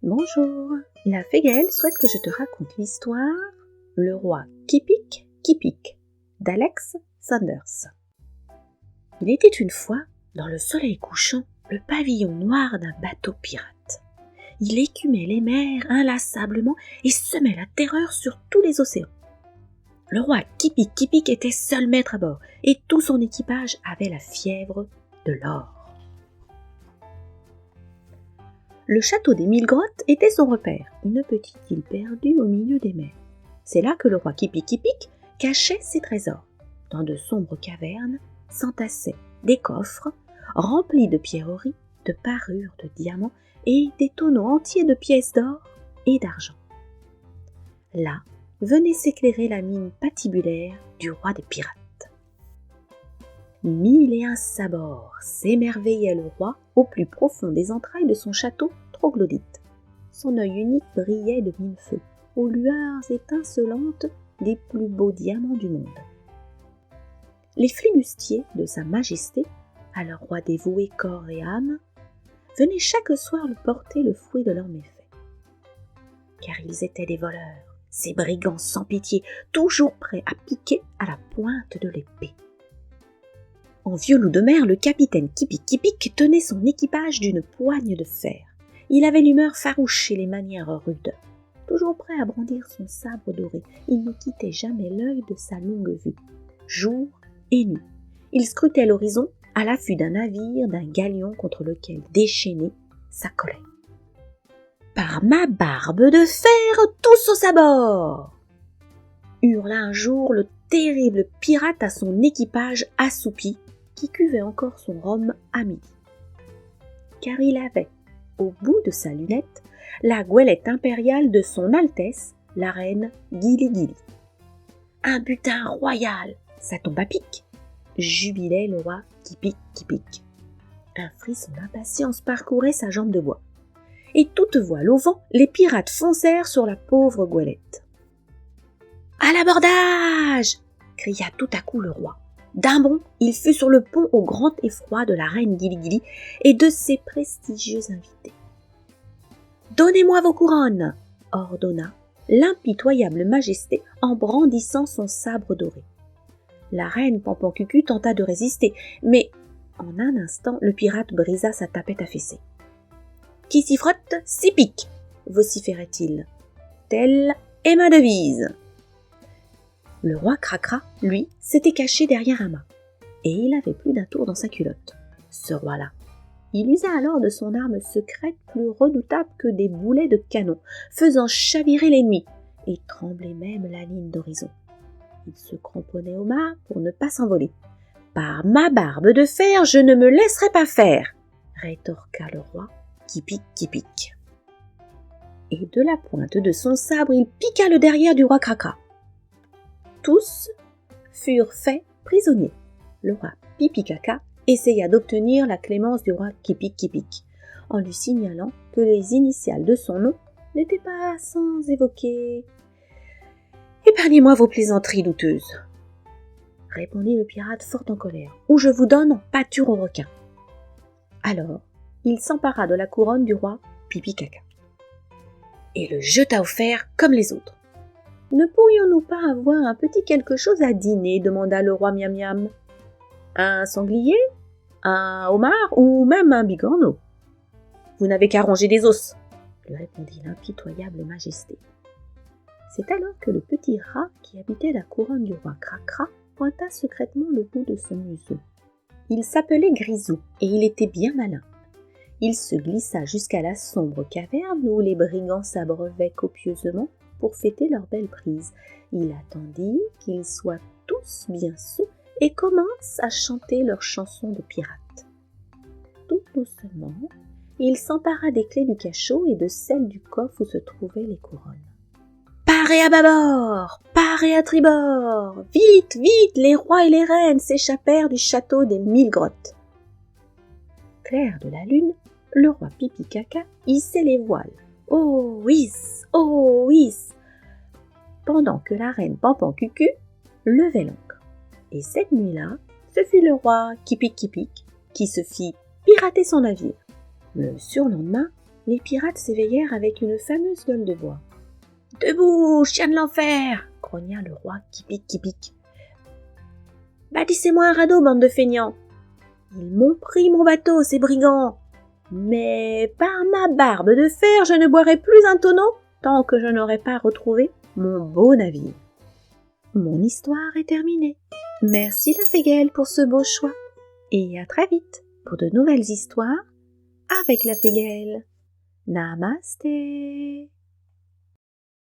Bonjour, la fée Gaëlle souhaite que je te raconte l'histoire Le roi Kipik Kipik d'Alex Sanders. Il était une fois, dans le soleil couchant, le pavillon noir d'un bateau pirate. Il écumait les mers inlassablement et semait la terreur sur tous les océans. Le roi Kipik Kipik était seul maître à bord et tout son équipage avait la fièvre de l'or. Le château des 1000 grottes était son repère, une petite île perdue au milieu des mers. C'est là que le roi Kipik Kipik cachait ses trésors. Dans de sombres cavernes s'entassaient des coffres remplis de pierreries, de parures de diamants et des tonneaux entiers de pièces d'or et d'argent. Là venait s'éclairer la mine patibulaire du roi des pirates. 1001 sabords s'émerveillait le roi au plus profond des entrailles de son château troglodyte. Son œil unique brillait de 1000 feux, aux lueurs étincelantes des plus beaux diamants du monde. Les flibustiers de sa majesté, à leur roi dévoué corps et âme, venaient chaque soir lui porter le fruit de leurs méfaits. Car ils étaient des voleurs, ces brigands sans pitié, toujours prêts à piquer à la pointe de l'épée. En vieux loup de mer, le capitaine Kipik Kipik tenait son équipage d'une poigne de fer. Il avait l'humeur farouche et les manières rudes. Toujours prêt à brandir son sabre doré, il ne quittait jamais l'œil de sa longue vue. Jour et nuit, il scrutait l'horizon à l'affût d'un navire, d'un galion contre lequel déchaîner sa colère. « Par ma barbe de fer, tous aux abords !» hurla un jour le terrible pirate à son équipage assoupi, qui cuvait encore son rhum à midi. Car il avait, au bout de sa lunette, la goélette impériale de son Altesse, la reine Gili Gili. Un butin royal, ça tombe à pic, jubilait le roi Kipik Kipik. Un frisson d'impatience parcourait sa jambe de bois. Et toute voile au vent, les pirates foncèrent sur la pauvre goélette. « À l'abordage !» cria tout à coup le roi. D'un bond, il fut sur le pont au grand effroi de la reine Gili Gili et de ses prestigieux invités. « Donnez-moi vos couronnes !» ordonna l'impitoyable majesté en brandissant son sabre doré. La reine Pampancucu tenta de résister, mais en un instant, le pirate brisa sa tapette affaissée. « Qui s'y frotte, s'y pique !» vociférait-il. « Telle est ma devise !» Le roi Cracra, lui, s'était caché derrière un mât, et il avait plus d'un tour dans sa culotte. Ce roi-là. Il usa alors de son arme secrète plus redoutable que des boulets de canon, faisant chavirer l'ennemi, et tremblait même la ligne d'horizon. Il se cramponnait au mât pour ne pas s'envoler. « Par ma barbe de fer, je ne me laisserai pas faire !» rétorqua le roi Kipik Kipik. Et de la pointe de son sabre, il piqua le derrière du roi Cracra. Tous furent faits prisonniers. Le roi Pipikaka essaya d'obtenir la clémence du roi Kipik Kipik, en lui signalant que les initiales de son nom n'étaient pas sans évoquer « Épargnez-moi vos plaisanteries douteuses !» répondit le pirate fort en colère, « ou je vous donne en pâture au requin. » Alors, il s'empara de la couronne du roi Pipikaka et le jeta au fer comme les autres. « Ne pourrions-nous pas avoir un petit quelque chose à dîner ?» demanda le roi Miam Miam. « Un sanglier, un homard ou même un bigorneau ? Vous n'avez qu'à ronger des os, » lui répondit l'impitoyable majesté. C'est alors que le petit rat qui habitait la couronne du roi Cracra pointa secrètement le bout de son museau. Il s'appelait Grisou et il était bien malin. Il se glissa jusqu'à la sombre caverne où les brigands s'abreuvaient copieusement pour fêter leur belle prise. Il attendit qu'ils soient tous bien saouls et commence à chanter leur chanson de pirate. Tout doucement, il s'empara des clés du cachot et de celles du coffre où se trouvaient les couronnes. « Parez à bâbord, parez à tribord, vite, vite, les rois et les reines s'échappèrent du château des 1000 grottes. » Clair de la lune, le roi Pipikaka hissait les voiles. Oh hiss, pendant que la reine Pampancucu levait l'ancre. Et cette nuit-là, ce fut le roi Kipik Kipik qui se fit pirater son navire. Le surlendemain, Les pirates s'éveillèrent avec une fameuse gueule de bois. « Debout, chien de l'enfer !» grogna le roi qui pique. « Bâtissez-moi un radeau, bande de feignants !»« Ils m'ont pris mon bateau, ces brigands !»« Mais par ma barbe de fer, je ne boirai plus un tonneau tant que je n'aurai pas retrouvé mon beau navire. » Mon histoire est terminée. Merci la Fégale pour ce beau choix. Et à très vite pour de nouvelles histoires avec la Fégale. Namasté.